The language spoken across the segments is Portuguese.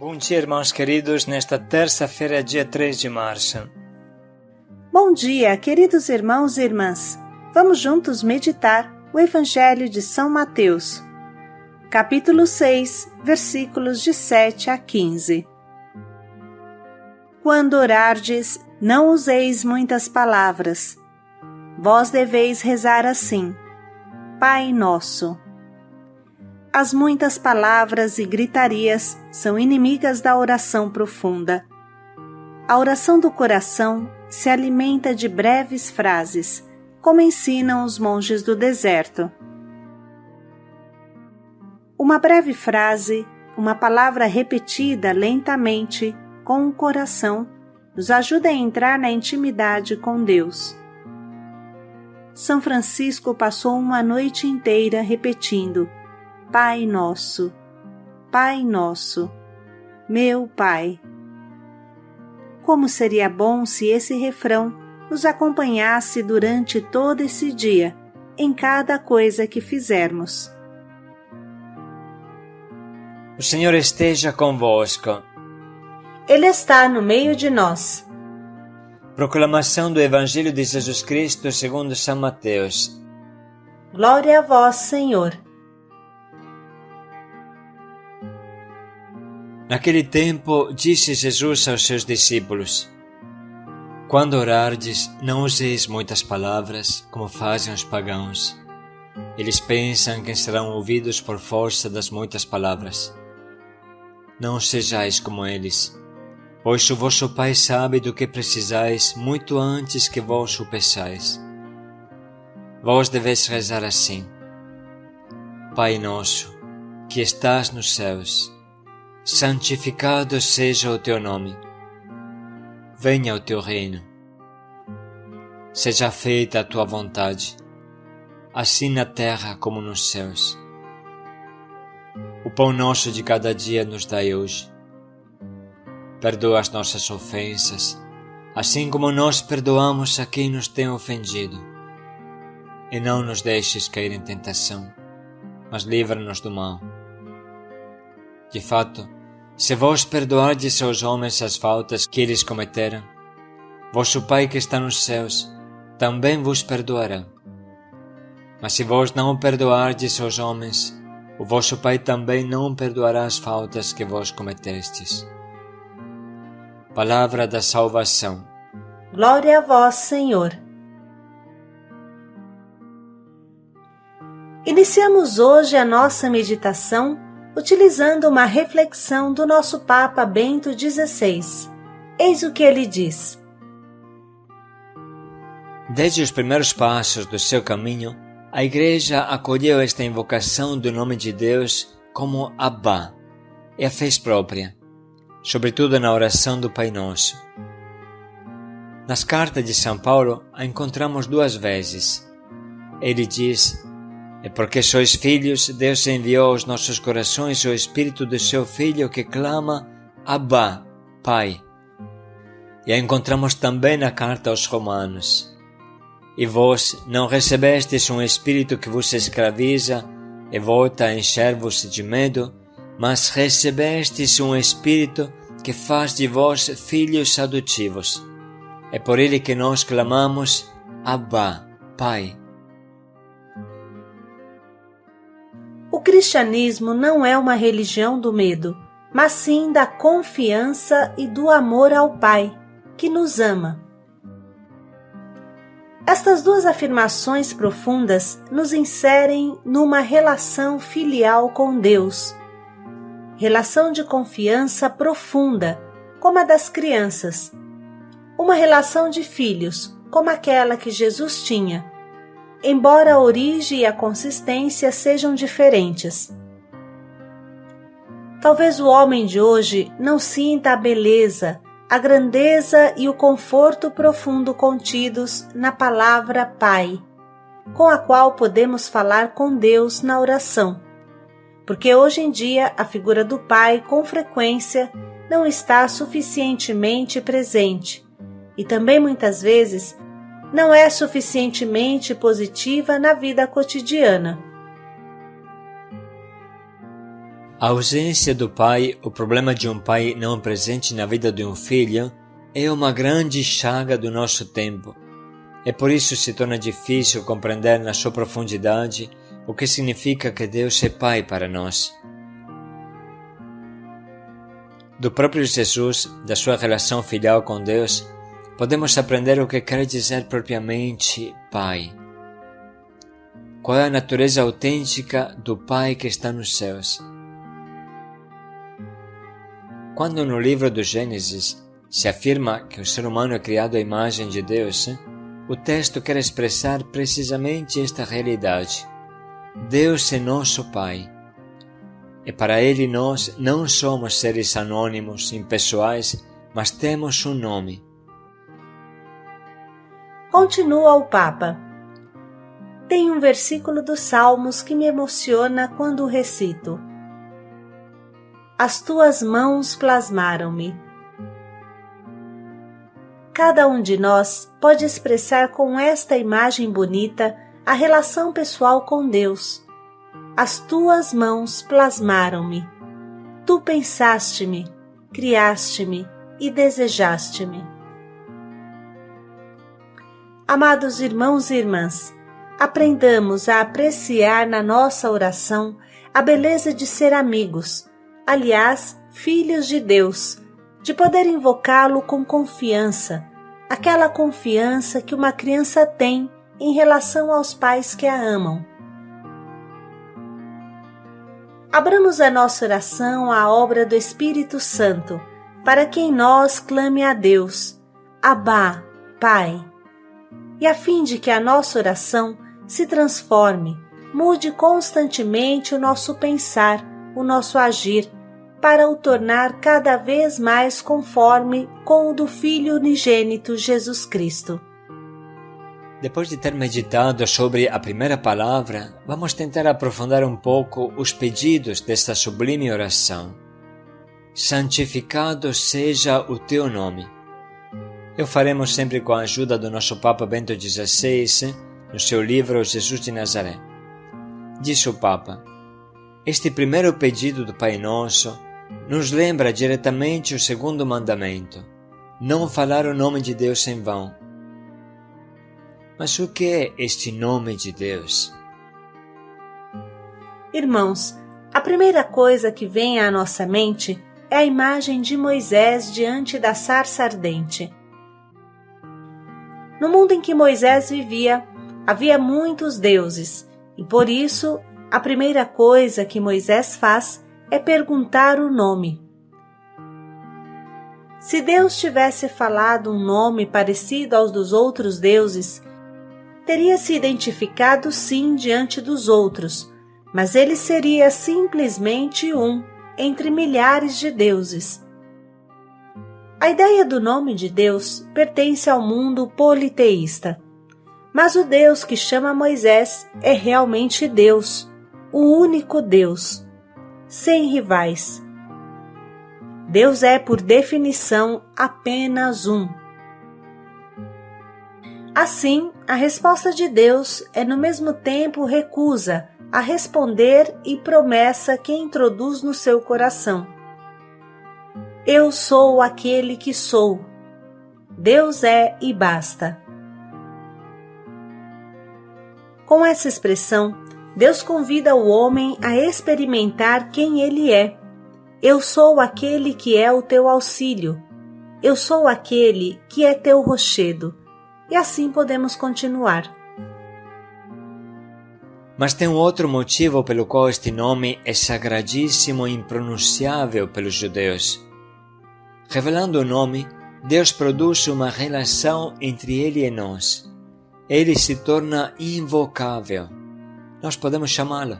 Bom dia, irmãos queridos, nesta terça-feira, dia 3 de março. Bom dia, queridos irmãos e irmãs. Vamos juntos meditar o Evangelho de São Mateus, capítulo 6, versículos de 7 a 15. Quando orardes, não useis muitas palavras. Vós deveis rezar assim: Pai Nosso. As muitas palavras e gritarias são inimigas da oração profunda. A oração do coração se alimenta de breves frases, como ensinam os monges do deserto. Uma breve frase, uma palavra repetida lentamente, com o coração, nos ajuda a entrar na intimidade com Deus. São Francisco passou uma noite inteira repetindo: Pai Nosso, Pai Nosso, meu Pai. Como seria bom se esse refrão nos acompanhasse durante todo esse dia, em cada coisa que fizermos. O Senhor esteja convosco. Ele está no meio de nós. Proclamação do Evangelho de Jesus Cristo segundo São Mateus. Glória a vós, Senhor. Naquele tempo, disse Jesus aos seus discípulos: Quando orardes, não useis muitas palavras, como fazem os pagãos. Eles pensam que serão ouvidos por força das muitas palavras. Não sejais como eles, pois o vosso Pai sabe do que precisais muito antes que vós o peçais. Vós deveis rezar assim: Pai nosso, que estás nos céus, santificado seja o teu nome. Venha o teu reino. Seja feita a tua vontade, assim na terra como nos céus. O pão nosso de cada dia nos dai hoje. Perdoa as nossas ofensas, assim como nós perdoamos a quem nos tem ofendido. E não nos deixes cair em tentação, mas livra-nos do mal. De fato, se vós perdoardes aos homens as faltas que eles cometeram, vosso Pai que está nos céus também vos perdoará. Mas se vós não perdoardes aos homens, o vosso Pai também não perdoará as faltas que vós cometestes. Palavra da salvação. Glória a vós, Senhor. Iniciamos hoje a nossa meditação utilizando uma reflexão do nosso Papa Bento XVI. Eis o que ele diz. Desde os primeiros passos do seu caminho, a Igreja acolheu esta invocação do nome de Deus como Abba e a fez própria, sobretudo na oração do Pai Nosso. Nas cartas de São Paulo a encontramos 2 vezes. Ele diz: E porque sois filhos, Deus enviou aos nossos corações o Espírito do seu Filho que clama Abba, Pai. E a encontramos também na carta aos Romanos. E vós não recebestes um Espírito que vos escraviza e volta a encher-vos de medo, mas recebestes um Espírito que faz de vós filhos adotivos. É por ele que nós clamamos Abba, Pai. O cristianismo não é uma religião do medo, mas sim da confiança e do amor ao Pai, que nos ama. Estas 2 afirmações profundas nos inserem numa relação filial com Deus, relação de confiança profunda, como a das crianças, uma relação de filhos, como aquela que Jesus tinha, embora a origem e a consistência sejam diferentes. Talvez o homem de hoje não sinta a beleza, a grandeza e o conforto profundo contidos na palavra Pai, com a qual podemos falar com Deus na oração, porque hoje em dia a figura do Pai com frequência não está suficientemente presente e também muitas vezes não é suficientemente positiva na vida cotidiana. A ausência do pai, o problema de um pai não presente na vida de um filho, é uma grande chaga do nosso tempo. E por isso se torna difícil compreender na sua profundidade o que significa que Deus é Pai para nós. Do próprio Jesus, da sua relação filial com Deus, podemos aprender o que quer dizer propriamente Pai. Qual é a natureza autêntica do Pai que está nos céus? Quando no livro do Gênesis se afirma que o ser humano é criado à imagem de Deus, o texto quer expressar precisamente esta realidade. Deus é nosso Pai. E para Ele nós não somos seres anônimos, impessoais, mas temos um nome. Continua o Papa. Tem um versículo dos Salmos que me emociona quando o recito. As tuas mãos plasmaram-me. Cada um de nós pode expressar com esta imagem bonita a relação pessoal com Deus. As tuas mãos plasmaram-me. Tu pensaste-me, criaste-me e desejaste-me. Amados irmãos e irmãs, aprendamos a apreciar na nossa oração a beleza de ser amigos, aliás, filhos de Deus, de poder invocá-lo com confiança, aquela confiança que uma criança tem em relação aos pais que a amam. Abramos a nossa oração à obra do Espírito Santo, para que em nós clame a Deus, Abá, Pai, e a fim de que a nossa oração se transforme, mude constantemente o nosso pensar, o nosso agir, para o tornar cada vez mais conforme com o do Filho unigênito Jesus Cristo. Depois de ter meditado sobre a primeira palavra, vamos tentar aprofundar um pouco os pedidos desta sublime oração. Santificado seja o teu nome. O faremos sempre com a ajuda do nosso Papa Bento XVI, no seu livro Jesus de Nazaré. Diz o Papa: este primeiro pedido do Pai Nosso nos lembra diretamente o segundo mandamento: não falar o nome de Deus em vão. Mas o que é este nome de Deus? Irmãos, a primeira coisa que vem à nossa mente é a imagem de Moisés diante da sarça ardente. No mundo em que Moisés vivia, havia muitos deuses, e por isso, a primeira coisa que Moisés faz é perguntar o nome. Se Deus tivesse falado um nome parecido aos dos outros deuses, teria se identificado sim diante dos outros, mas ele seria simplesmente um entre milhares de deuses. A ideia do nome de Deus pertence ao mundo politeísta, mas o Deus que chama Moisés é realmente Deus, o único Deus, sem rivais. Deus é, por definição, apenas um. Assim, a resposta de Deus é no mesmo tempo recusa a responder e promessa que introduz no seu coração. Eu sou aquele que sou. Deus é e basta. Com essa expressão, Deus convida o homem a experimentar quem ele é. Eu sou aquele que é o teu auxílio. Eu sou aquele que é teu rochedo. E assim podemos continuar. Mas tem um outro motivo pelo qual este nome é sagradíssimo e impronunciável pelos judeus. Revelando o nome, Deus produz uma relação entre Ele e nós. Ele se torna invocável. Nós podemos chamá-lo.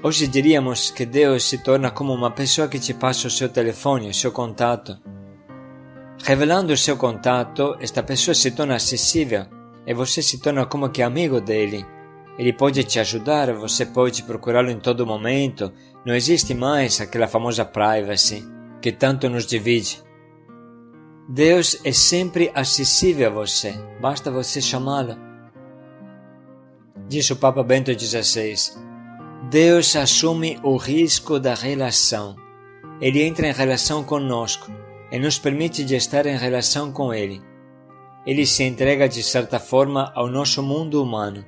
Hoje diríamos que Deus se torna como uma pessoa que te passa o seu telefone, o seu contato. Revelando o seu contato, esta pessoa se torna acessível e você se torna como que amigo dele. Ele pode te ajudar, você pode procurá-lo em todo momento. Não existe mais aquela famosa privacy que tanto nos divide. Deus é sempre acessível a você, basta você chamá-lo. Diz o Papa Bento XVI: Deus assume o risco da relação. Ele entra em relação conosco e nos permite de estar em relação com Ele. Ele se entrega de certa forma ao nosso mundo humano.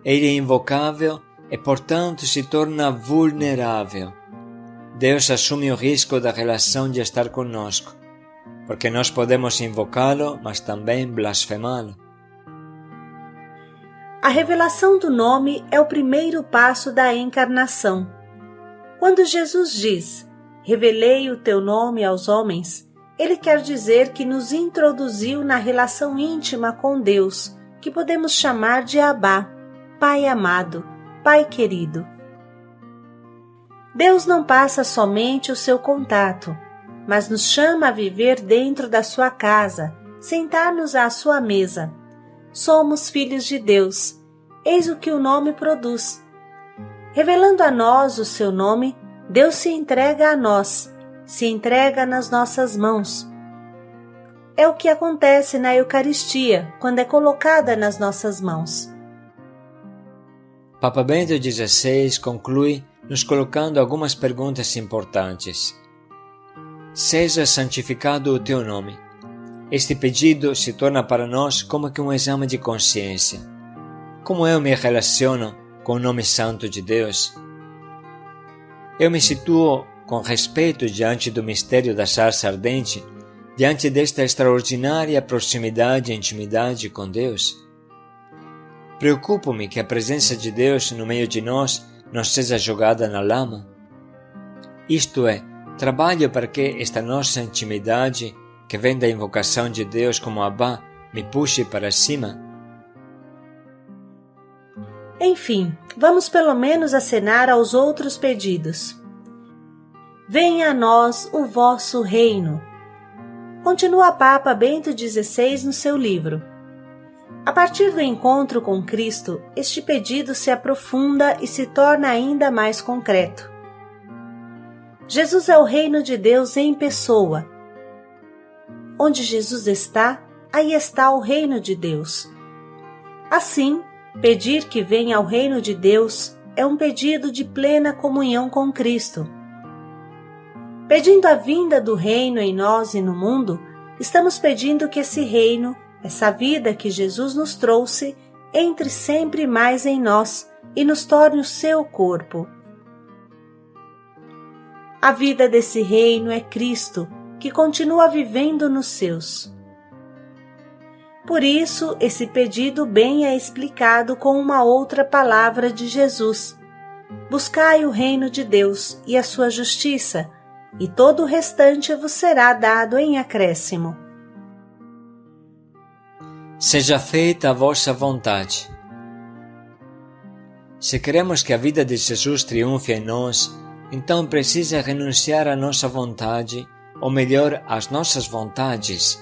Ele é invocável e, portanto, se torna vulnerável. Deus assume o risco da relação de estar conosco, porque nós podemos invocá-lo, mas também blasfemá-lo. A revelação do nome é o primeiro passo da encarnação. Quando Jesus diz, revelei o teu nome aos homens, ele quer dizer que nos introduziu na relação íntima com Deus, que podemos chamar de Abá, Pai amado, Pai querido. Deus não passa somente o seu contato, mas nos chama a viver dentro da sua casa, sentar-nos à sua mesa. Somos filhos de Deus, eis o que o nome produz. Revelando a nós o seu nome, Deus se entrega a nós, se entrega nas nossas mãos. É o que acontece na Eucaristia, quando é colocada nas nossas mãos. Papa Bento XVI conclui nos colocando algumas perguntas importantes. Seja santificado o teu nome. Este pedido se torna para nós como que um exame de consciência. Como eu me relaciono com o nome santo de Deus? Eu me situo com respeito diante do mistério da sarça ardente, diante desta extraordinária proximidade e intimidade com Deus? Preocupo-me que a presença de Deus no meio de nós não seja jogada na lama? Isto é, trabalho para que esta nossa intimidade, que vem da invocação de Deus como Abá, me puxe para cima? Enfim, vamos pelo menos acenar aos outros pedidos. Venha a nós o vosso reino. Continua Papa Bento XVI no seu livro. A partir do encontro com Cristo, este pedido se aprofunda e se torna ainda mais concreto. Jesus é o reino de Deus em pessoa. Onde Jesus está, aí está o reino de Deus. Assim, pedir que venha ao reino de Deus é um pedido de plena comunhão com Cristo. Pedindo a vinda do reino em nós e no mundo, estamos pedindo que esse reino, essa vida que Jesus nos trouxe, entre sempre mais em nós e nos torne o seu corpo. A vida desse reino é Cristo, que continua vivendo nos seus. Por isso, esse pedido bem é explicado com uma outra palavra de Jesus. Buscai o reino de Deus e a sua justiça, e todo o restante vos será dado em acréscimo. Seja feita a vossa vontade. Se queremos que a vida de Jesus triunfe em nós, então precisa renunciar à nossa vontade, ou melhor, às nossas vontades,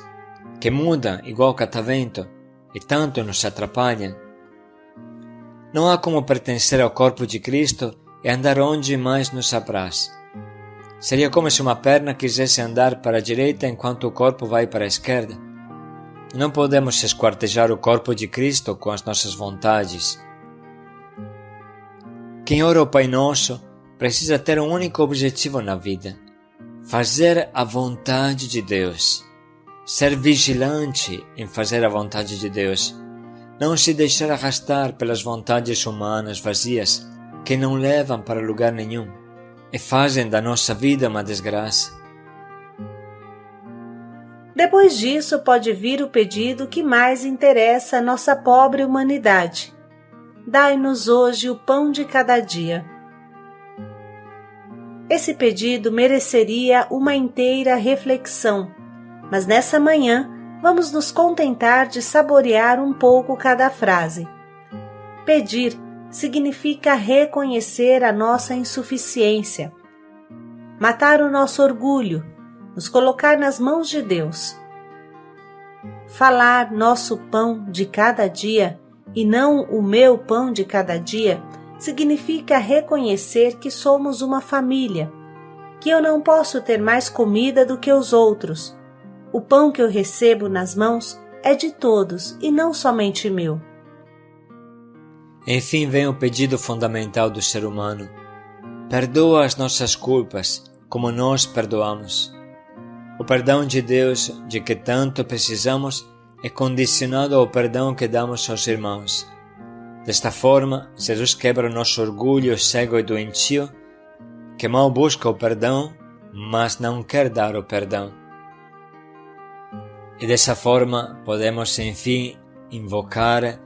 que mudam igual catavento e tanto nos atrapalham. Não há como pertencer ao corpo de Cristo e andar onde mais nos apraz. Seria como se uma perna quisesse andar para a direita enquanto o corpo vai para a esquerda. Não podemos esquartejar o corpo de Cristo com as nossas vontades. Quem ora o Pai Nosso precisa ter um único objetivo na vida: fazer a vontade de Deus. Ser vigilante em fazer a vontade de Deus. Não se deixar arrastar pelas vontades humanas vazias que não levam para lugar nenhum e fazem da nossa vida uma desgraça. Depois disso, pode vir o pedido que mais interessa a nossa pobre humanidade. Dai-nos hoje o pão de cada dia. Esse pedido mereceria uma inteira reflexão, mas nessa manhã vamos nos contentar de saborear um pouco cada frase. Pedir significa reconhecer a nossa insuficiência, matar o nosso orgulho, nos colocar nas mãos de Deus. Falar nosso pão de cada dia e não o meu pão de cada dia significa reconhecer que somos uma família, que eu não posso ter mais comida do que os outros. O pão que eu recebo nas mãos é de todos e não somente meu. Enfim vem o pedido fundamental do ser humano: perdoa as nossas culpas, como nós perdoamos. O perdão de Deus, de que tanto precisamos, é condicionado ao perdão que damos aos irmãos. Desta forma, Jesus quebra o nosso orgulho cego e doentio, que mal busca o perdão, mas não quer dar o perdão. E dessa forma, podemos enfim invocar: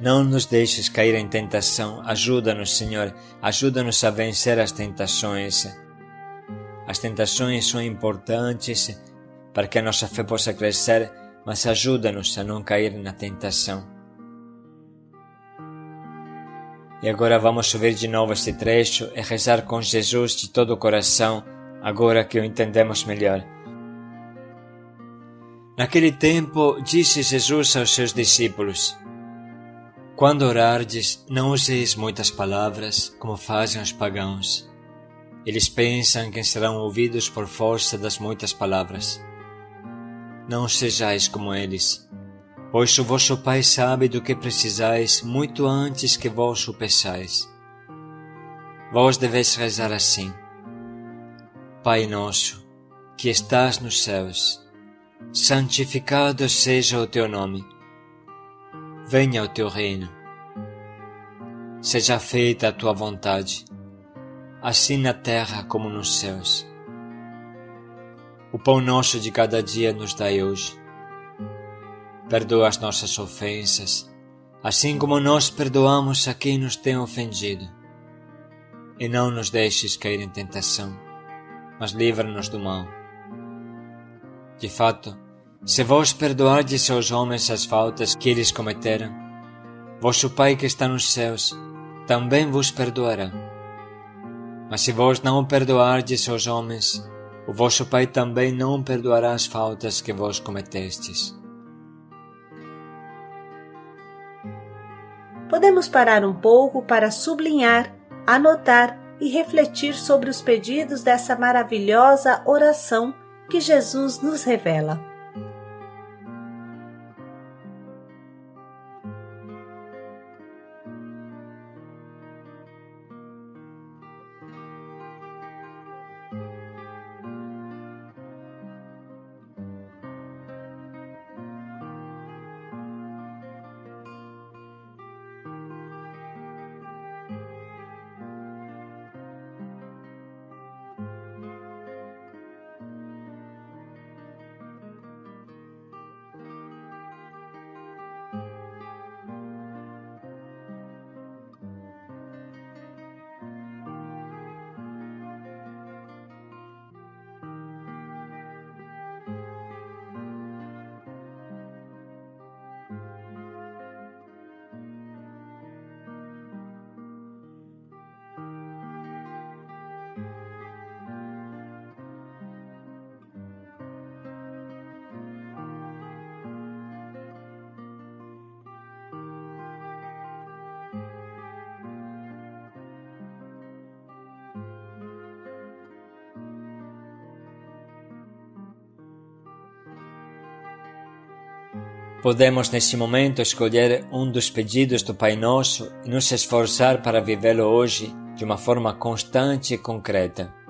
não nos deixes cair em tentação, ajuda-nos, Senhor, ajuda-nos a vencer as tentações. As tentações são importantes para que a nossa fé possa crescer, mas ajuda-nos a não cair na tentação. E agora vamos ouvir de novo este trecho e rezar com Jesus de todo o coração, agora que o entendemos melhor. Naquele tempo, disse Jesus aos seus discípulos: quando orardes, não useis muitas palavras, como fazem os pagãos. Eles pensam que serão ouvidos por força das muitas palavras. Não sejais como eles, pois o vosso Pai sabe do que precisais muito antes que vós o peçais. Vós deveis rezar assim: Pai nosso, que estás nos céus, santificado seja o teu nome. Venha o teu reino. Seja feita a tua vontade, assim na terra como nos céus. O pão nosso de cada dia nos dai hoje. Perdoa as nossas ofensas, assim como nós perdoamos a quem nos tem ofendido. E não nos deixes cair em tentação, mas livra-nos do mal. De fato, se vós perdoardes aos homens as faltas que eles cometeram, vosso Pai que está nos céus também vos perdoará. Mas se vós não perdoardes aos homens, o vosso Pai também não perdoará as faltas que vós cometestes. Podemos parar um pouco para sublinhar, anotar e refletir sobre os pedidos dessa maravilhosa oração que Jesus nos revela. Podemos neste momento escolher um dos pedidos do Pai Nosso e nos esforçar para vivê-lo hoje de uma forma constante e concreta.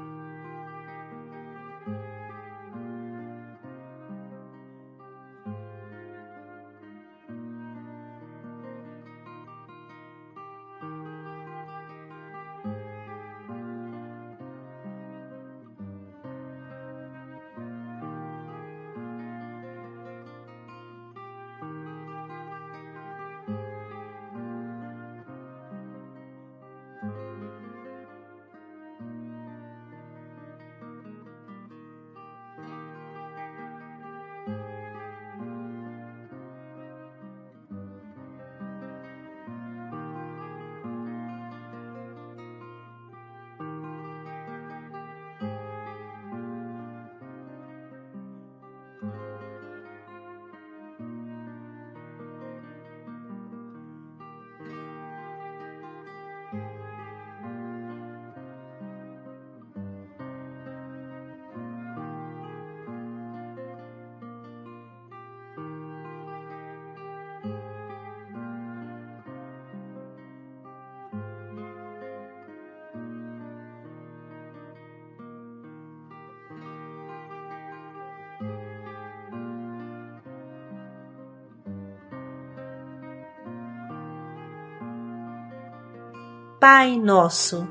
Pai nosso.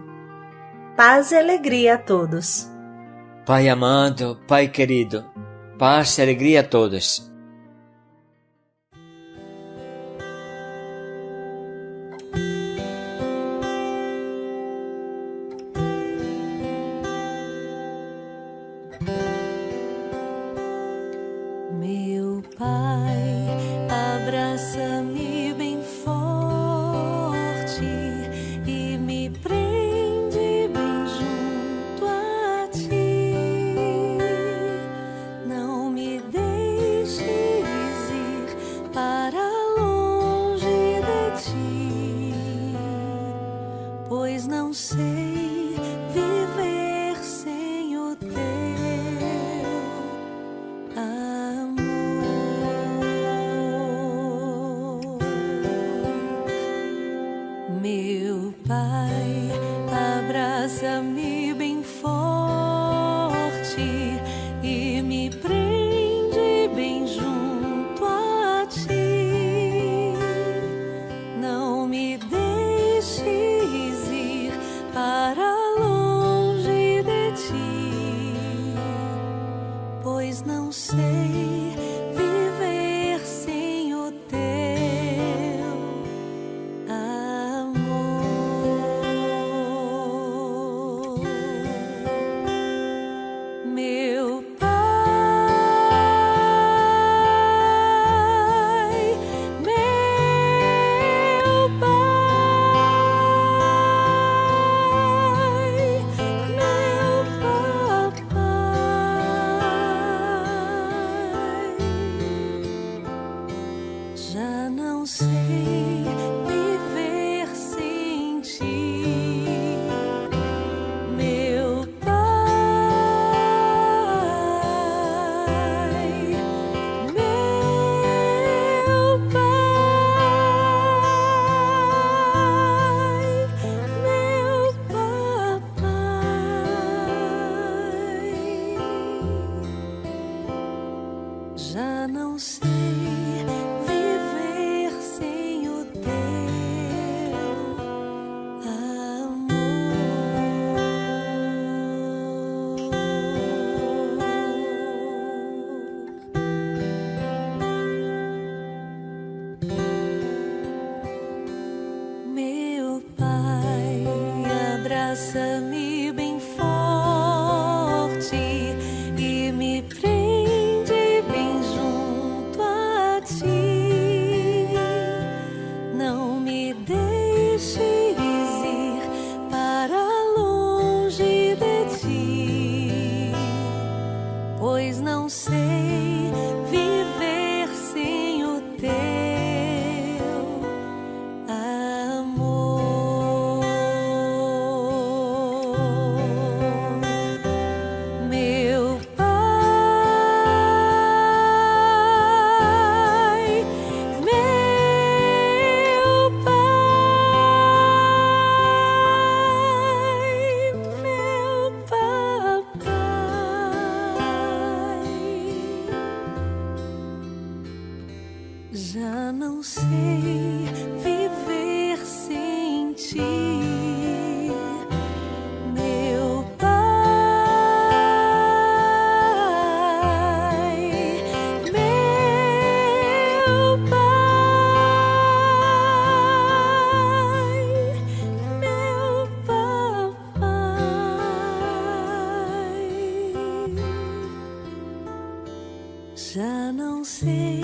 Paz e alegria a todos. Pai amado, Pai querido, paz e alegria a todos. Meu Pai, abraça-me bem forte e me prende bem junto a ti. Não me deixes ir para longe de ti, pois não sei viver sem o teu amor. Meu Pai, abraça-me bem forte e me prende bem junto a ti. Não me deixes ir para longe de ti, pois não sei viver sem o teu amor. Meu Pai, meu Pai, meu Papai, já não sei viver sem ti. Meu Pai, meu Pai, meu Papai, já não sei viver sem o teu amor. Meu Pai, abraça-me bem forte e me prende bem junto a ti. Não me deixes ir para longe de ti, pois não sei viver sem o teu amor. Meu Pai, meu Pai, meu Papai, já não sei viver sem ti. Meu Pai, meu Pai, meu Papai, já não sei